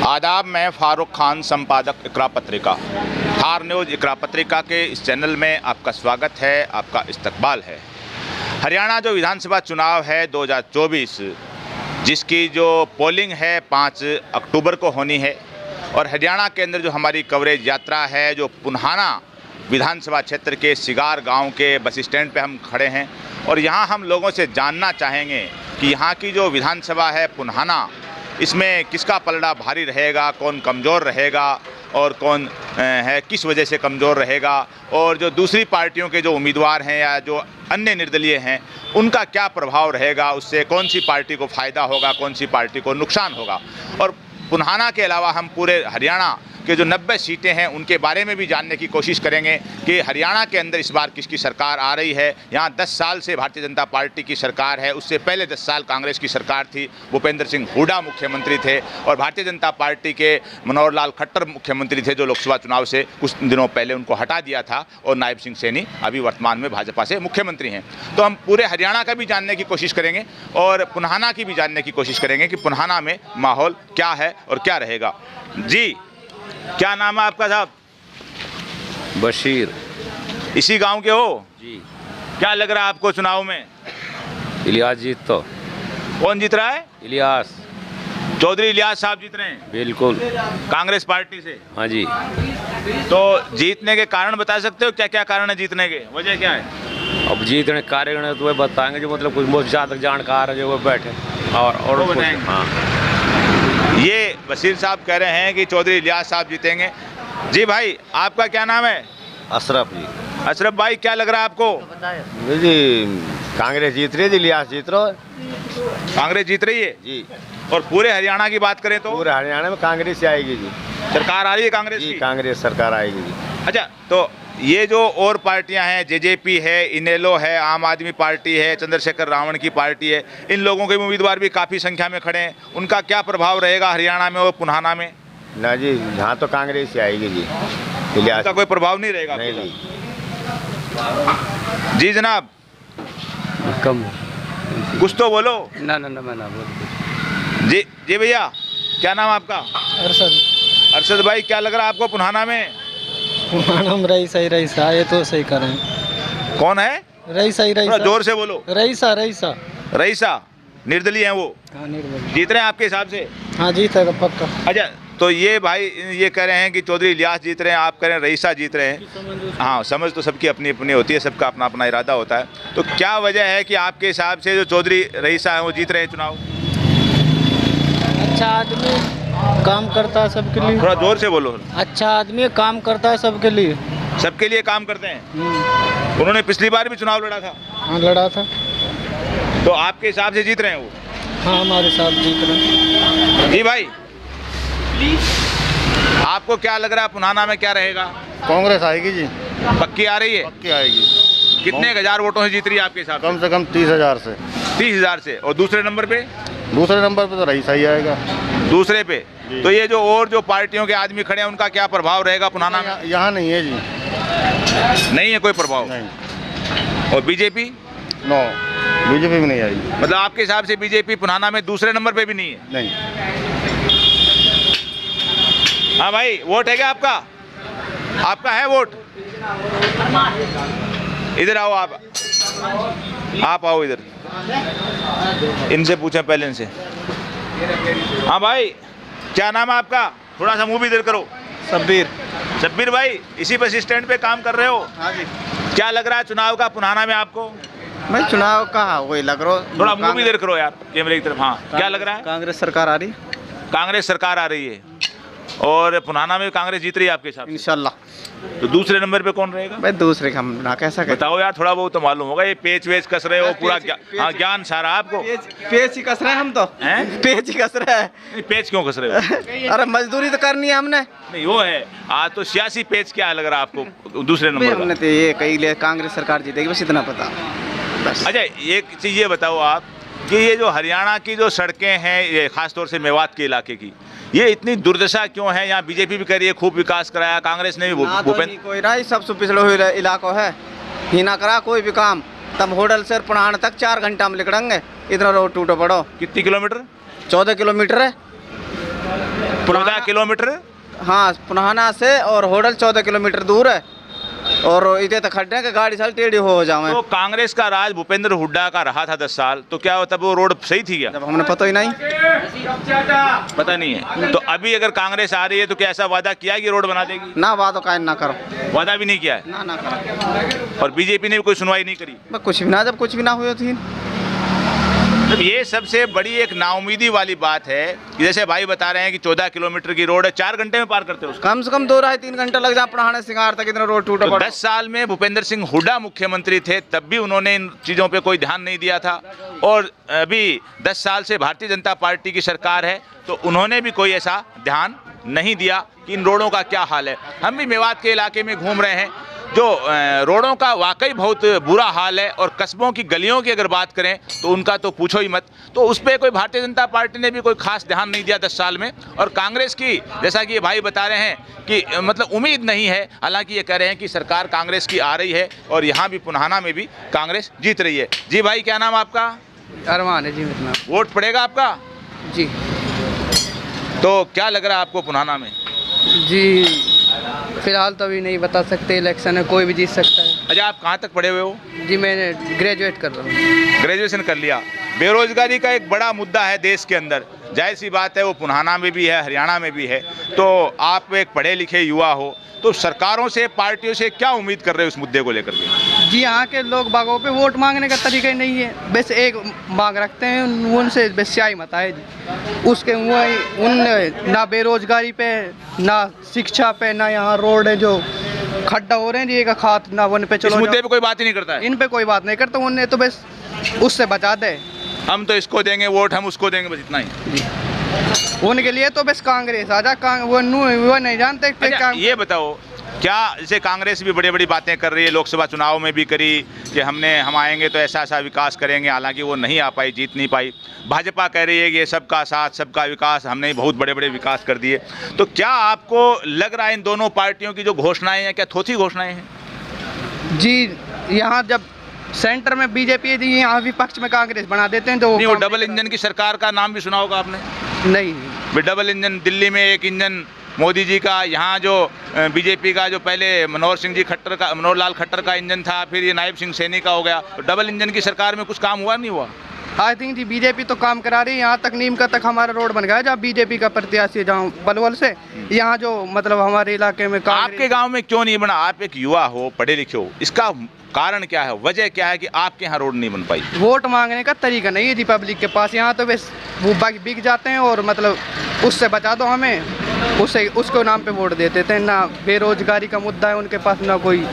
आदाब, मैं फारूक खान, संपादक इकरा पत्रिका। थार न्यूज़ इकरा पत्रिका के इस चैनल में आपका स्वागत है, आपका इस्तकबाल है। हरियाणा जो विधानसभा चुनाव है 2024, जिसकी जो पोलिंग है 5 अक्टूबर को होनी है, और हरियाणा के अंदर जो हमारी कवरेज यात्रा है, जो पुन्हाना विधानसभा क्षेत्र के सिगार गांव के बस स्टैंड पे हम खड़े हैं, और यहाँ हम लोगों से जानना चाहेंगे कि यहाँ की जो विधानसभा है पुन्हाना, इसमें किसका पलड़ा भारी रहेगा, कौन कमज़ोर रहेगा और कौन है किस वजह से कमज़ोर रहेगा, और जो दूसरी पार्टियों के जो उम्मीदवार हैं या जो अन्य निर्दलीय हैं उनका क्या प्रभाव रहेगा, उससे कौन सी पार्टी को फ़ायदा होगा, कौन सी पार्टी को नुकसान होगा। और पुन्हाना के अलावा हम पूरे हरियाणा के जो 90 सीटें हैं उनके बारे में भी जानने की कोशिश करेंगे कि हरियाणा के अंदर इस बार किसकी सरकार आ रही है। यहाँ 10 साल से भारतीय जनता पार्टी की सरकार है, उससे पहले 10 साल कांग्रेस की सरकार थी, भूपेंद्र सिंह हुड्डा मुख्यमंत्री थे, और भारतीय जनता पार्टी के मनोहर लाल खट्टर मुख्यमंत्री थे, जो लोकसभा चुनाव से कुछ दिनों पहले उनको हटा दिया था, और नायब सिंह सैनी अभी वर्तमान में भाजपा से मुख्यमंत्री हैं। तो हम पूरे हरियाणा का भी जानने की कोशिश करेंगे और पुन्हाना की भी जानने की कोशिश करेंगे कि पुन्हाना में माहौल क्या है और क्या रहेगा। जी, क्या नाम है आपका साहब? बशीर। इसी गांव के हो जी। क्या लग रहा है आपको चुनाव में? इलियास जीत तो। कौन जीत रहा है? इलियास चौधरी इलियास साहब जीत रहे हैं, बिल्कुल, कांग्रेस पार्टी से। हाँ जी। तो जीतने के कारण बता सकते हो? क्या क्या कारण है जीतने के, वजह क्या है? अब जीतने कारण तो वे बताएंगे जो मतलब कुछ बहुत ज़्यादा जानकार है जो वो बैठे और वो बताएंगे। हाँ। ये बशीर साहब कह रहे हैं कि चौधरी इलियास साहब जीतेंगे। जी भाई, आपका क्या नाम है? अशरफ जी। अशरफ भाई, क्या लग रहा है आपको? जी, कांग्रेस जीत रही है, इलियास जीत रहा है। कांग्रेस जीत रही है जी। और पूरे हरियाणा की बात करें तो पूरे हरियाणा में कांग्रेस ही आएगी जी। सरकार आ रही है कांग्रेस जी, की? कांग्रेस सरकार आएगी जी। अच्छा, तो ये जो और पार्टियां हैं, जेजेपी है, इनेलो है, आम आदमी पार्टी है, चंद्रशेखर रावण की पार्टी है, इन लोगों के उम्मीदवार भी काफ़ी संख्या में खड़े हैं, उनका क्या प्रभाव रहेगा हरियाणा में और पुन्हाना में? ना जी, यहाँ तो कांग्रेस ही आएगी जी। इलियास का कोई प्रभाव नहीं रहेगा? नहीं जी। जी जनाब, कम कुछ तो बोलो। ना मैं ना बोल। जी भैया, क्या नाम आपका? अरशद। अरशद भाई, क्या लग रहा है आपको पुन्हाना में? पुन्हाना में रईसा ये तो सही कर रहे हैं। कौन है? रईसा थोड़ा जोर से बोलो। रईसा निर्दलीय हैं वो? हाँ, निर्दलीय। जीत रहे हैं आपके हिसाब से? हाँ, जीतेगा पक्का। अच्छा, तो ये भाई ये कह रहे हैं कि चौधरी इलियास जीत रहे हैं, आप कह रहे हैं रईसा जीत रहे हैं। हाँ, समझ तो सबकी अपनी अपनी होती है, सबका अपना अपना इरादा होता है। तो क्या वजह है कि आपके हिसाब से जो चौधरी रईसा है वो जीत रहे हैं चुनाव? अच्छा आदमी काम करता है सबके लिए। थोड़ा जोर से बोलो। अच्छा आदमी काम करता है सबके लिए। सबके लिए काम करते हैं। उन्होंने पिछली बार भी चुनाव लड़ा था। हाँ, लड़ा था। तो आपके हिसाब से जीत रहे हैं वो? हाँ, हमारे साथ जीत रहे हैं। जी भाई, आपको क्या लग रहा है पुन्हाना में क्या रहेगा? कांग्रेस आएगी जी। पक्की आ रही है? पक्की आएगी। कितने हजार वोटों से जीत रही है आपके हिसाब से? कम से कम 30,000 से। 30,000 से। और दूसरे नंबर पे? दूसरे नंबर पे तो रईसा ही आएगा। दूसरे पे? तो ये जो और जो पार्टियों के आदमी खड़े हैं उनका क्या प्रभाव रहेगा पुन्हाना में? यहाँ नहीं है जी। नहीं है कोई प्रभाव? नहीं। और बीजेपी? नो, बीजेपी भी नहीं आएगी। मतलब आपके हिसाब से बीजेपी पुन्हाना में दूसरे नंबर पे भी नहीं है? नहीं। हाँ भाई, वोट है क्या आपका? आपका है वोट? इधर आओ, आप आओ इधर, इनसे पूछें पहले इनसे। हाँ भाई, क्या नाम है आपका? थोड़ा सा मुंह भी इधर करो। शब्बीर भाई, इसी बस स्टैंड पे काम कर रहे हो? हाँ जी। क्या लग रहा है चुनाव का पुन्हाना में आपको? मैं चुनाव का वही लग रहा हूँ। थोड़ा मुंह भी इधर करो यार, कैमरे की तरफ। हाँ, क्या लग रहा है? कांग्रेस सरकार आ रही। कांग्रेस सरकार आ रही है और पुन्हाना में कांग्रेस जीत रही है आपके हिसाब से? इंशाल्लाह। तो दूसरे नंबर पे कौन रहेगा? भाई दूसरे का हम ना कैसा बताओ यार, थोड़ा बहुत तो मालूम होगा। ये पेच वेच कस रहे हो पूरा, हाँ ज्ञान सारा आपको। पेच ही कस रहे हैं हम तो। हैं? पेच ही कस रहे हैं। नहीं, पेच क्यों कस रहे हो? अरे मजदूरी तो करनी है हमने। नहीं वो है, आज तो सियासी पेच क्या लग रहा है आपको दूसरे नंबर हमने का? तो ये कई ले कांग्रेस सरकार जीतेगी, बस इतना पता बस। अच्छा, एक चीज़ ये बताओ आप कि ये जो हरियाणा की जो सड़कें हैं, ये खासतौर से मेवात के इलाके की, ये इतनी दुर्दशा क्यों है? यहाँ बीजेपी भी कर रही है, खूब विकास कराया, कांग्रेस ने भी भूपेंद्र कोई राय सबसे पिछड़े हुए इलाकों है, ही ना करा कोई भी काम। तब होटल से पुराण तक 4 घंटा में निकलेंगे, इतना रोड टूटो पड़ो। कितनी किलोमीटर? 14 किलोमीटर है। 14 किलोमीटर। हाँ, पुनाना से और होडल 14 किलोमीटर दूर है और इतने तक खड्डे हैं कि गाड़ी साल टेढ़ी हो जाए। तो कांग्रेस का राज भूपेंद्र हुड्डा का रहा था 10 साल, तो क्या तब वो रोड सही थी क्या? जब हमने पता ही नहीं, पता नहीं है। तो अभी अगर कांग्रेस आ रही है तो क्या ऐसा वादा किया कि रोड बना देगी? ना बात कायम ना करो, वादा भी नहीं किया है ना करो। और बीजेपी ने भी कोई सुनवाई नहीं करी। कुछ भी ना, जब कुछ भी ना हुई थी। तो ये सबसे बड़ी एक नाउमीदी वाली बात है कि जैसे भाई बता रहे हैं कि 14 किलोमीटर की रोड है, 4 घंटे में पार करते हो उसको। कम से कम 2-3 घंटे लग जाए पुराने सिंगार तक, इतना रोड टूटा तो पड़ा। 10 साल में भूपेंद्र सिंह हुड्डा मुख्यमंत्री थे, तब भी उन्होंने इन चीज़ों पे कोई ध्यान नहीं दिया था। और अभी 10 साल से भारतीय जनता पार्टी की सरकार है तो उन्होंने भी कोई ऐसा ध्यान नहीं दिया कि इन रोडों का क्या हाल है। हम भी मेवात के इलाके में घूम रहे हैं, जो रोडों का वाकई बहुत बुरा हाल है। और कस्बों की गलियों की अगर बात करें तो उनका तो पूछो ही मत। तो उस पर कोई भारतीय जनता पार्टी ने भी कोई खास ध्यान नहीं दिया 10 साल में। और कांग्रेस की, जैसा कि ये भाई बता रहे हैं कि मतलब उम्मीद नहीं है, हालांकि ये कह रहे हैं कि सरकार कांग्रेस की आ रही है और यहाँ भी पुनाना में भी कांग्रेस जीत रही है। जी भाई, क्या नाम आपका? अरमान है जी मेरा नाम। वोट पड़ेगा आपका? जी। तो क्या लग रहा है आपको पुनाना में? जी फिलहाल तो अभी नहीं बता सकते, इलेक्शन है, कोई भी जीत सकता है। अच्छा, आप कहाँ तक पढ़े हुए हो? जी मैंने ग्रेजुएट कर रहा हूँ। ग्रेजुएशन कर लिया। बेरोजगारी का एक बड़ा मुद्दा है देश के अंदर, जाहिर सी बात है वो पुनाना में भी है, हरियाणा में भी है। तो आप एक पढ़े लिखे युवा हो, तो सरकारों से, पार्टियों से क्या उम्मीद कर रहे हो इस मुद्दे को लेकर के? जी यहाँ के लोग बागों पे वोट मांगने का तरीका ही नहीं है, बस एक मांग रखते हैं उनसे, बस स्याही मत आए जी। उसके उन ना बेरोजगारी पे, ना शिक्षा पे, ना यहाँ रोड है जो खड्डा हो रहे हैं जी का खात, ना वन पे इस चलो। मुद्दे पे कोई बात ही नहीं करता है। इन पे कोई बात नहीं करता, उन्हें तो बस उससे बचा दे। हम तो इसको देंगे वोट, हम उसको देंगे, बस इतना ही जी। उनके लिए तो बस कांग्रेस आजा, वो नहीं जानते। अच्छा, ये बताओ, क्या जैसे कांग्रेस भी बड़ी बड़ी बातें कर रही है, लोकसभा चुनाव में भी करी कि हम आएंगे तो ऐसा ऐसा विकास करेंगे, हालांकि वो नहीं आ पाई, जीत नहीं पाई। भाजपा कह रही है कि ये सबका साथ, सबका विकास, हमने बहुत बड़े बड़े विकास कर दिए। तो क्या आपको लग रहा है इन दोनों पार्टियों की जो घोषणाएं हैं, क्या थोथी घोषणाएं हैं? जी यहाँ जब सेंटर में बीजेपी है, यहाँ विपक्ष में कांग्रेस बना देते हैं तो नहीं, वो डबल इंजन की सरकार का नाम भी सुना होगा आपने? नहीं। डबल इंजन, दिल्ली में एक इंजन मोदी जी का, यहाँ जो बीजेपी का जो पहले मनोहर लाल खट्टर का इंजन था, फिर ये नायब सिंह सैनी का हो गया। तो डबल इंजन की सरकार में कुछ काम हुआ नहीं हुआ? आई थिंक जी बीजेपी तो काम करा रही है। यहाँ तक नीम का तक हमारा रोड बन गया है, जहाँ बीजेपी का प्रत्याशी है, जहाँ बलवल से यहाँ जो मतलब हमारे इलाके में। आपके गांव में क्यों नहीं बना? आप एक युवा हो, पढ़े लिखे हो, इसका कारण क्या है, वजह क्या है कि आपके यहाँ रोड नहीं बन पाई? वोट मांगने का तरीका नहीं है जी पब्लिक के पास। यहाँ तो बस वो बिक जाते हैं और मतलब उससे बचा दो हमें, उसको नाम पे वोट देते थे। ना बेरोजगारी का मुद्दा है उनके पास, ना कोई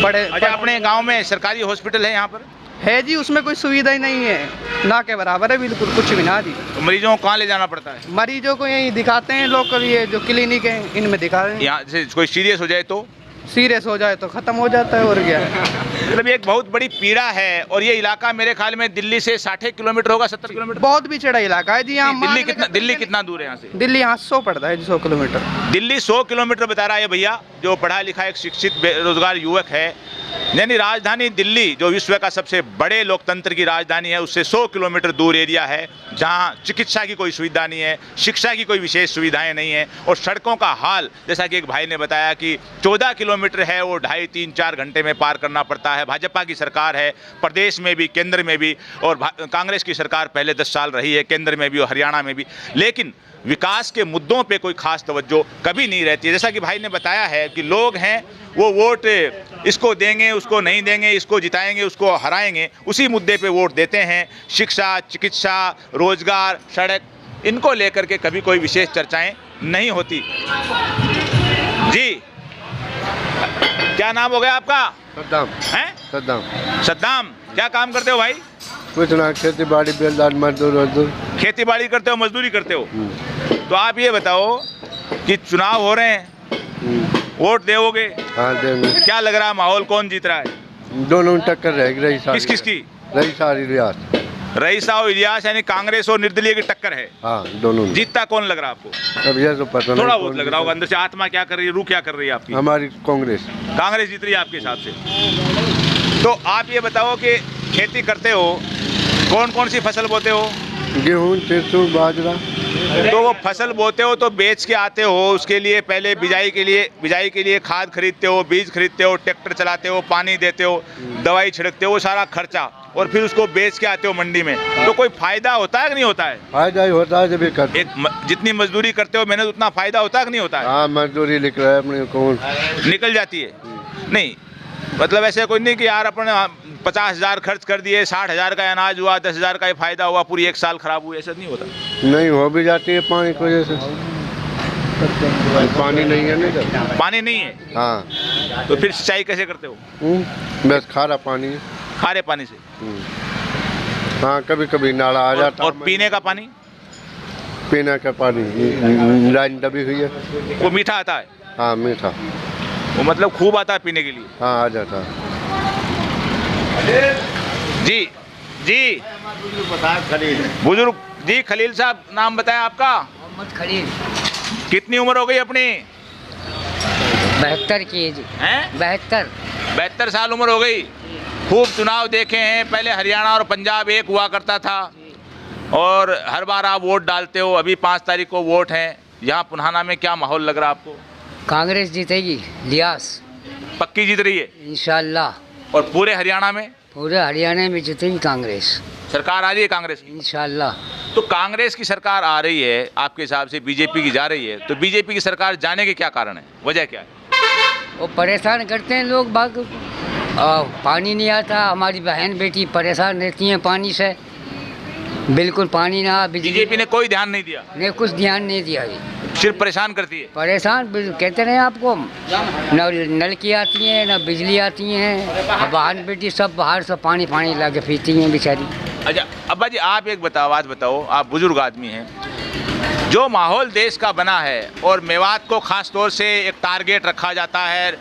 पढ़े। अच्छा, अपने गाँव में सरकारी हॉस्पिटल है यहाँ पर? है जी, उसमें कोई सुविधा ही नहीं है, ना के बराबर है, बिल्कुल कुछ भी ना जी। तो मरीजों को कहाँ ले जाना पड़ता है? मरीजों को यहीं दिखाते हैं लोकल, ये जो क्लिनिक है इनमें दिखा रहे हैं। यहाँ से कोई सीरियस हो जाए तो? सीरियस हो जाए तो खत्म हो जाता है, और क्या है। मतलब एक बहुत बड़ी पीड़ा है। और ये इलाका मेरे ख्याल में दिल्ली से 60 किलोमीटर होगा, 70 किलोमीटर? बहुत पिछड़ा इलाका है जी यहाँ। दिल्ली कितना दूर है यहाँ से? दिल्ली यहाँ 100 पड़ता है, 100 किलोमीटर। दिल्ली 100 किलोमीटर बता रहा है भैया, जो पढ़ा लिखा एक शिक्षित बेरोजगार युवक है। यानी राजधानी दिल्ली, जो विश्व का सबसे बड़े लोकतंत्र की राजधानी है, उससे 100 किलोमीटर दूर एरिया है, जहां चिकित्सा की कोई सुविधा नहीं है, शिक्षा की कोई विशेष सुविधाएं नहीं है। और सड़कों का हाल, जैसा कि एक भाई ने बताया कि 14 किलोमीटर है, वो 2.5, 3, 4 घंटे में पार करना पड़ता है। भाजपा की सरकार है प्रदेश में भी, केंद्र में भी, और कांग्रेस की सरकार पहले 10 साल रही है केंद्र में भी और हरियाणा में भी, लेकिन विकास के मुद्दों पे कोई खास तवज्जो कभी नहीं रहती है। जैसा कि भाई ने बताया है कि लोग हैं वो वोट इसको देंगे, उसको नहीं देंगे, इसको जिताएंगे, उसको हराएंगे, उसी मुद्दे पे वोट देते हैं। शिक्षा, चिकित्सा, रोजगार, सड़क, इनको लेकर के कभी कोई विशेष चर्चाएं नहीं होती। जी, क्या नाम हो गया आपका? सद्दाम। हैं? सद्दाम। सद्दाम, क्या काम करते हो भाई? कुछ ना, खेती बाड़ी, बेलदार, मजदूर। खेती बाड़ी करते हो, मजदूरी करते हो? तो आप ये बताओ कि चुनाव हो रहे हैं, वोट देओगे? हाँ देंगे। क्या लग रहा है माहौल, कौन जीत रहा है? दोनों टक्कर रहेगी। किस किस की? रईसा और इलियास। रईसा और इलियास, यानी कांग्रेस और निर्दलीय की टक्कर है। हाँ, दोनों। जीतता कौन लग रहा है आपको? अब ये तो पता नहीं, थोड़ा बहुत लग रहा होगा अंदर से। आत्मा क्या कर रही है, रूह क्या कर रही है आपकी? हमारी कांग्रेस। कांग्रेस जीत रही है आपके हिसाब से। तो आप ये बताओ कि खेती करते हो, कौन कौन सी फसल बोते हो? गेहूँ, सरसों, बाजरा। तो वो फसल बोते हो तो बेच के आते हो, उसके लिए पहले बिजाई के लिए खाद खरीदते हो, बीज खरीदते हो, ट्रैक्टर चलाते हो, पानी देते हो, दवाई छिड़कते हो, वो सारा खर्चा, और फिर उसको बेच के आते हो मंडी में। तो कोई फायदा होता है कि नहीं होता है? फायदा ही होता है जब करते। जितनी मजदूरी करते हो मेहनत, उतना फायदा होता है कि नहीं होता है? हाँ, मजदूरी निकल रहा है अपने कौन निकल जाती है। नहीं मतलब ऐसे कोई नहीं कि यार अपने 50,000 खर्च कर दिए, 60,000 का अनाज हुआ, 10,000 का ही फायदा हुआ, पूरी एक साल खराब हुई, ऐसा नहीं होता? नहीं हो भी जाती है पानी की वजह से। पानी नहीं है ना, पानी नहीं है। हाँ, तो फिर सिंचाई कैसे करते हो? बस खारा पानी है। खारे पानी से? हाँ, कभी कभी नाला आ जाता। और पीने का पानी? पीने का पानी लाइन दबी हुई है। वो मीठा आता है? हाँ, मीठा। वो मतलब खूब आता है पीने के लिए? हाँ, आ जाता है। जी जी बुजुर्ग जी, खलील साहब नाम बताया आपका? मोहम्मद खलील। कितनी उम्र हो गई अपनी? 72 की है जी। हैं? 72 साल उम्र हो गई। खूब चुनाव देखे हैं, पहले हरियाणा और पंजाब एक हुआ करता था, और हर बार आप वोट डालते हो। अभी 5 तारीख को वोट है, यहाँ पुन्हाना में क्या माहौल लग रहा है आपको? कांग्रेस जीतेगी, लियास पक्की जीत रही है इंशाल्लाह। और पूरे हरियाणा में? पूरे हरियाणा में जीतेगी कांग्रेस, सरकार आ रही है कांग्रेस की इंशाल्लाह। तो कांग्रेस की सरकार आ रही है, आपके हिसाब से बीजेपी की जा रही है, तो बीजेपी की सरकार जाने के क्या कारण है, वजह क्या है? वो परेशान करते हैं लोग बाग, पानी नहीं आता, हमारी बहन बेटी परेशान रहती हैं पानी से, बिल्कुल पानी ना, बिजली बीजेपी ने कोई ध्यान नहीं दिया? ने कुछ ध्यान नहीं दिया अभी, सिर्फ परेशान करती है। परेशान कहते रहे आपको, न नलकी आती हैं न बिजली आती हैं, बहन बेटी सब बाहर से पानी ला के पीती हैं बेचारी। अच्छा अब्बा जी, आप एक बात बताओ, आप बुजुर्ग आदमी हैं, जो माहौल देश का बना है और मेवात को ख़ास तौर से एक टारगेट रखा जाता है,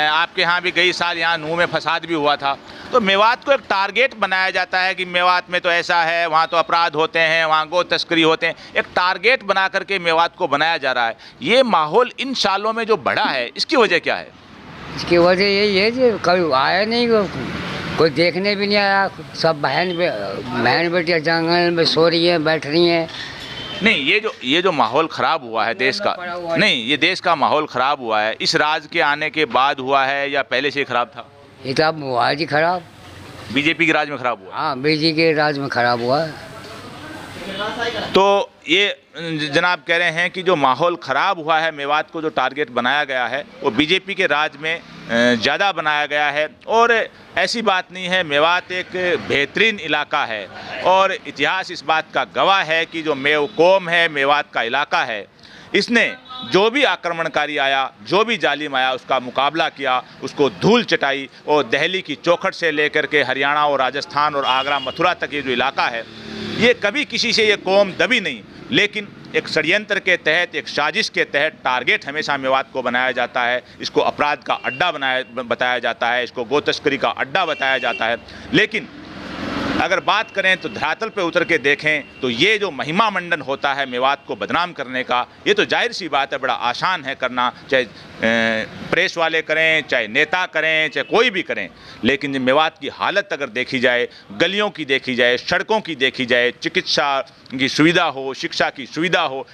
आपके यहाँ भी कई साल यहाँ नूह में फसाद भी हुआ था, तो मेवात को एक टारगेट बनाया जाता है कि मेवात में तो ऐसा है, वहाँ तो अपराध होते हैं, वहाँ गो तस्करी होते हैं, एक टारगेट बना करके मेवात को बनाया जा रहा है। ये माहौल इन सालों में जो बढ़ा है, इसकी वजह क्या है? इसकी वजह यही है कि कभी आया नहीं, कोई देखने भी नहीं आया, सब बहन बेटियाँ जंगल में सो रही हैं, बैठ रही हैं। नहीं, ये जो माहौल ख़राब हुआ है देश का, नहीं ये देश का माहौल ख़राब हुआ है, इस राज के आने के बाद हुआ है या पहले से ही ख़राब था? ये तो अब हुआ जी खराब, बीजेपी के राज में ख़राब हुआ। हाँ, बीजेपी के राज में खराब हुआ। तो ये जनाब कह रहे हैं कि जो माहौल ख़राब हुआ है, मेवात को जो टारगेट बनाया गया है वो बीजेपी के राज में ज़्यादा बनाया गया है। और ऐसी बात नहीं है, मेवात एक बेहतरीन इलाका है और इतिहास इस बात का गवाह है कि जो मेव कौम है, मेवात का इलाका है, इसने जो भी आक्रमणकारी आया, जो भी जालिम आया, उसका मुकाबला किया, उसको धूल चटाई, और दिल्ली की चौखट से लेकर के हरियाणा और राजस्थान और आगरा मथुरा तक ये जो इलाका है, ये कभी किसी से ये कौम दबी नहीं, लेकिन एक षड्यंत्र के तहत, एक साजिश के तहत टारगेट हमेशा मेवात को बनाया जाता है। इसको अपराध का अड्डा बताया जाता है, इसको गो तस्करी का अड्डा बताया जाता है। लेकिन अगर बात करें तो धरातल पे उतर के देखें तो ये जो महिमा मंडन होता है मेवात को बदनाम करने का, ये तो जाहिर सी बात है, बड़ा आसान है करना, चाहे प्रेस वाले करें, चाहे नेता करें, चाहे कोई भी करें। लेकिन मेवात की हालत अगर देखी जाए, गलियों की देखी जाए, सड़कों की देखी जाए, चिकित्सा की सुविधा हो, शिक्षा की सुविधा हो,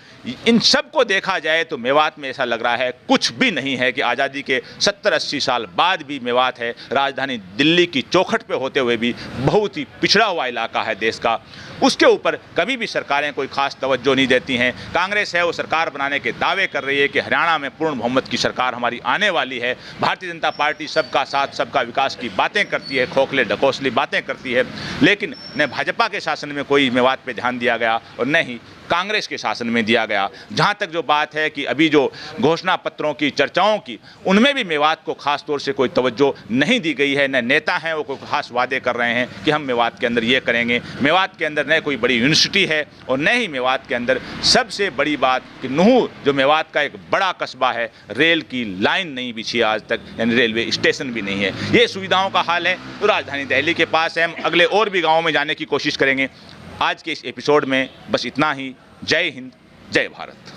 इन सब को देखा जाए तो मेवात में ऐसा लग रहा है कुछ भी नहीं है कि आज़ादी के 70-80 साल बाद भी मेवात है, राजधानी दिल्ली की चौखट पे होते हुए भी बहुत ही पिछड़ा हुआ इलाका है देश का। उसके ऊपर कभी भी सरकारें कोई खास तवज्जो नहीं देती हैं। कांग्रेस है वो सरकार बनाने के दावे कर रही है कि हरियाणा में पूर्ण बहुमत की सरकार हमारी आने वाली है। भारतीय जनता पार्टी सबका साथ, सबका विकास की बातें करती है, खोखले ढकोसली बातें करती है, लेकिन न भाजपा के शासन में कोई मेवात पे ध्यान दिया गया और न ही कांग्रेस के शासन में दिया गया। जहाँ तक जो बात है कि अभी जो घोषणा पत्रों की चर्चाओं की, उनमें भी मेवात को खास तौर से कोई तवज्जो नहीं दी गई है। न नेता हैं वो कोई खास वादे कर रहे हैं कि हम मेवात के अंदर ये करेंगे। मेवात के अंदर न कोई बड़ी यूनिवर्सिटी है और न ही मेवात के अंदर सबसे बड़ी बात कि नूह जो मेवात का एक बड़ा कस्बा है, रेल की लाइन नहीं बिछी है आज तक, यानी रेलवे स्टेशन भी नहीं है। ये सुविधाओं का हाल है। तो राजधानी दिल्ली के पास है, हम अगले और भी गाँवों में जाने की कोशिश करेंगे। आज के इस एपिसोड में बस इतना ही। जय हिंद, जय भारत।